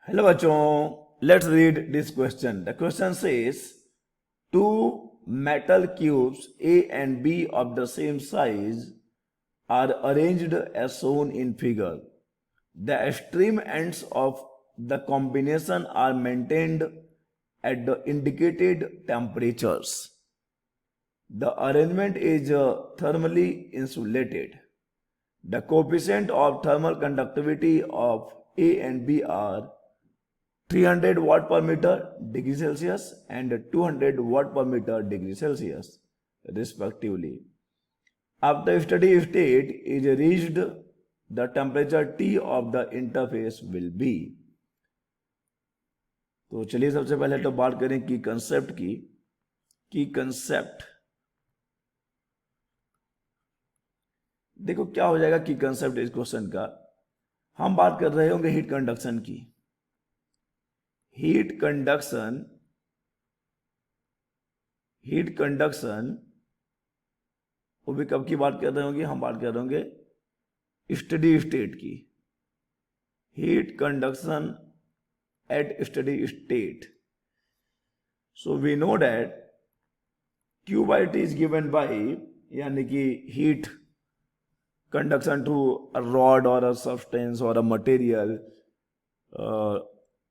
Hello बच्चों, let's read this question. The question says two metal cubes A and B of the same size are arranged as shown in figure. The extreme ends of the combination are maintained at the indicated temperatures. The arrangement is thermally insulated. The coefficient of thermal conductivity of A and B are 300 watt per meter degree Celsius and 200 watt per meter degree Celsius respectively. After steady state is reached, the temperature T of the interface will be. तो चलिए सबसे पहले तो बात करें की concept की concept. देखो क्या हो जाएगा की कंसेप्ट इस क्वेश्चन का. हम बात कर रहे होंगे हीट कंडक्शन की. हीट कंडक्शन वो भी कब की बात कर रहे होंगे. हम बात कर रहे होंगे स्टडी स्टेट की. Heat conduction at steady state. So we know that Q by T is given by, यानी कि heat conduction to a rod और अ सब्सटेंस और a material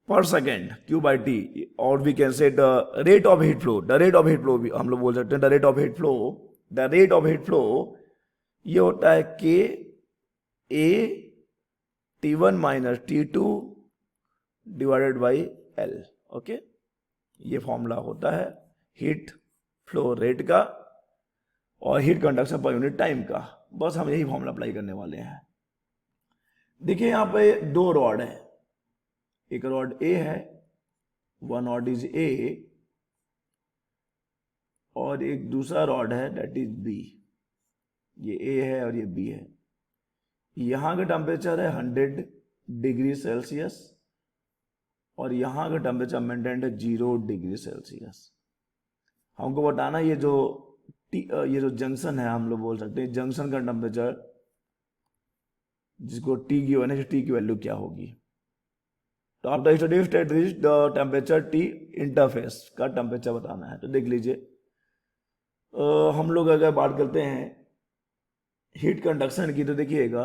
per second Q by T, और we can say the rate of heat flow. The rate of heat flow भी हम लोग बोल सकते हैं. The rate of heat flow, the rate of heat flow ये होता है K A T1 minus T2 divided by L. Okay, ये फॉर्मूला होता है हीट फ्लो रेट का और heat conduction per unit time का. बस हम यही फॉर्मूला अप्लाई करने वाले हैं. देखिए यहां पे दो रॉड है. एक रॉड A है, वन रॉड इज A, और एक दूसरा रॉड है दैट इज B. ये A है और ये B है. यहां का टेम्परेचर है 100 डिग्री सेल्सियस और यहां का टेम्परेचर मेंटेन्ड है 0 डिग्री सेल्सियस. हमको बताना ये जो जंक्शन है, हम लोग बोल सकते हैं जंक्शन का टेम्परेचर जिसको T गिवन है, T की वैल्यू क्या होगी. तो after steady state reach the temperature T interface का टेम्परेचर बताना है. तो देख लीजिए, हम लोग अगर बात करते हैं हीट कंडक्शन की तो देखिएगा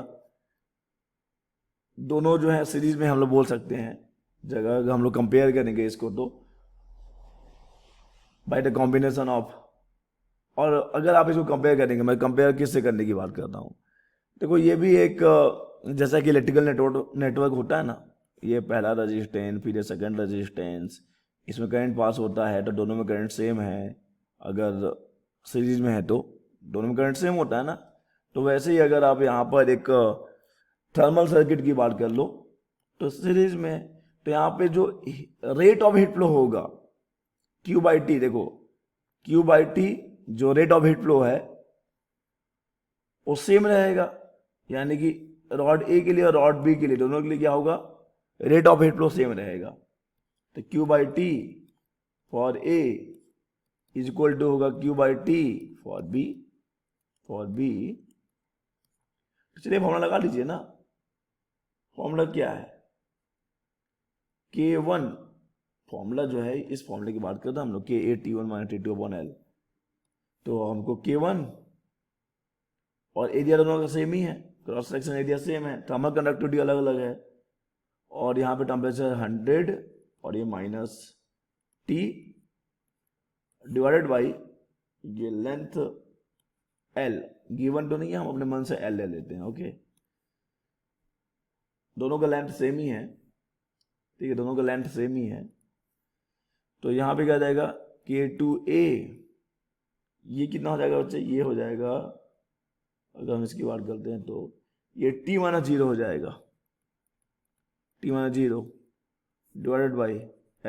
दोनों जो है सीरीज में हम लोग बोल सकते हैं. जगह अगर हम लोग कंपेयर करेंगे इसको तो बाय द कॉम्बिनेशन ऑफ, और अगर आप इसको कंपेयर करेंगे, मैं कंपेयर किससे करने की बात करता हूँ. देखो ये भी एक जैसा कि इलेक्ट्रिकल नेटवर्क होता है ना, ये पहला रजिस्टेंस फिर ये सेकंड रजिस्टेंस, इसमें करंट पास होता है तो दोनों में करंट सेम है. अगर सीरीज में है तो दोनों में करंट सेम होता है ना. तो वैसे ही अगर आप यहाँ पर एक थर्मल सर्किट की बात कर लो तो सीरीज में, तो यहाँ पे जो रेट ऑफ हीट फ्लो होगा Q बाई टी, देखो Q बाई टी जो रेट ऑफ हीट फ्लो है वो सेम रहेगा. यानी कि रॉड A के लिए और रॉड B के लिए दोनों के लिए क्या होगा, rate of heat flow same रहेगा. तो Q by t for A is equal to होगा Q by t for B. चलिए फॉर्मूला लगा लीजिए ना. फॉर्मूला क्या है, K1 फॉर्मूला जो है, इस फॉर्मूले की बात करते हैं हम लोग, K A T1 minus T2 upon L. तो हमको K1 और एरिया दोनों का सेम ही है, क्रॉस सेक्शन एरिया सेम है, थर्मल कंडक्टिविटी अलग अलग है, और यहाँ पे टेम्परेचर 100 और ये माइनस T डिवाइडेड बाई ये लेंथ L. गिवन तो नहीं है, हम अपने मन से L ले लेते हैं. ओके, दोनों का लेंथ सेम ही है. ठीक है, दोनों का लेंथ सेम ही है. तो यहाँ पे क्या जाएगा K2A, ये कितना हो जाएगा बच्चे, ये हो जाएगा, अगर हम इसकी बात करते हैं तो ये T माइनस 0 हो जाएगा. T minus 0 divided by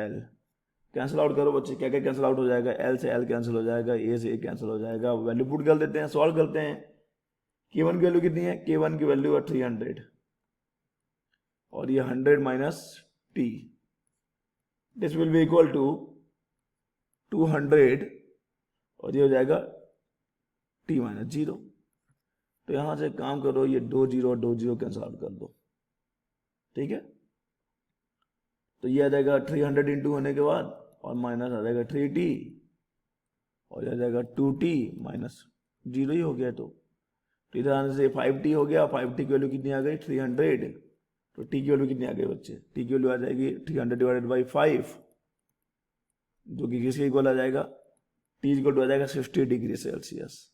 L. Cancel out करो बच्चे, क्या क्या कैंसिल आउट हो जाएगा, L से L कैंसिल हो जाएगा, A से A कैंसिल हो जाएगा. वैल्यू पुट कर देते हैं, सॉल्व करते हैं. K1 की वैल्यू कितनी है, K1 की वैल्यू है 300 और ये 100 minus T, this will be equal to 200 और ये हो जाएगा T माइनस 0. तो यहां से काम करो, ये 2 0 और 2 0 कैंसिल आउट कर दो. ठीक है, तो ये आ जाएगा 300 इंटू होने के बाद और माइनस आ जाएगा 3t और ये आ जाएगा 2t माइनस 0 ही हो गया। तो इधर आने से 5t हो गया, 5t की वैल्यू कितनी आ गई 300। तो t की वैल्यू कितनी आ गई बच्चे, t की वैल्यू आ जाएगी 300 डिवाइडेड बाई 5 जो कि किसके इक्वल आ जाएगा, t इक्वल टू आ जाएगा 60 degree Celsius.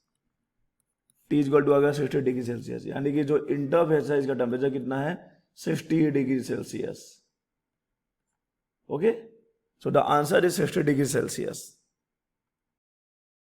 t equal to आ गया 60 डिग्री सेल्सियस, यानी कि जो इंटरफेस है इसका टेम्परेचर कितना है 60 degree Celsius. Okay, so the answer is 60 degree Celsius.